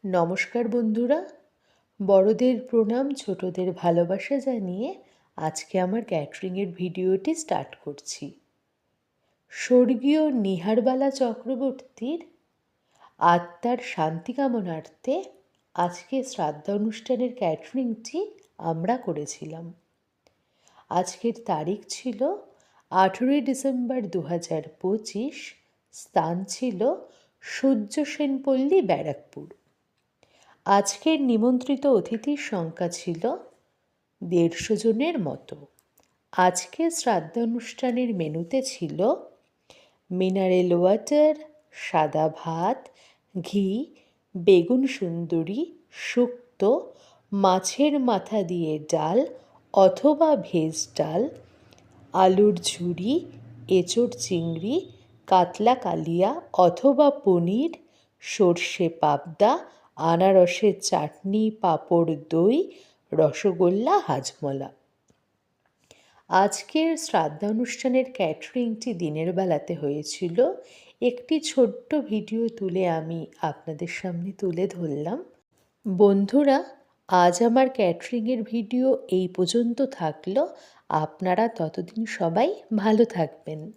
নমস্কার বন্ধুরা, বড়দের প্রণাম, ছোটদের ভালোবাসা জানিয়ে আজকে আমার ক্যাটারিংয়ের ভিডিওটি স্টার্ট করছি। স্বর্গীয় নিহারবালা চক্রবর্তীর আত্মার শান্তি কামনার্থে আজকে শ্রাদ্ধানুষ্ঠানের ক্যাটারিংটি আমরা করেছিলাম। আজকের তারিখ ছিল 18 ডিসেম্বর 2025। স্থান ছিল সূর্য সেনপল্লী, ব্যারাকপুর। আজকের নিমন্ত্রিত অতিথির সংখ্যা ছিল 150 জনের মতো। আজকে শ্রাদ্ধানুষ্ঠানের মেনুতে ছিল মিনারেল ওয়াটার, সাদা ভাত, ঘি, বেগুন সুন্দরী, শুক্তো, মাছের মাথা দিয়ে ডাল অথবা ভেজ ডাল, আলুর ঝুরি, এঁচোড় চিংড়ি, কাতলা কালিয়া অথবা পনির, সর্ষে পাবদা, আনারসের চাটনি, পাঁপড়, দই, রসগোল্লা, হাজমোলা। আজকের শ্রাদ্ধানুষ্ঠানের ক্যাটারিংটি দিনের বেলাতে হয়েছিল। একটি ছোট্ট ভিডিও তুলে আমি আপনাদের সামনে তুলে ধরলাম। বন্ধুরা, আজ আমার ক্যাটারিংয়ের ভিডিও এই পর্যন্ত থাকলো। আপনারা ততদিন সবাই ভালো থাকবেন।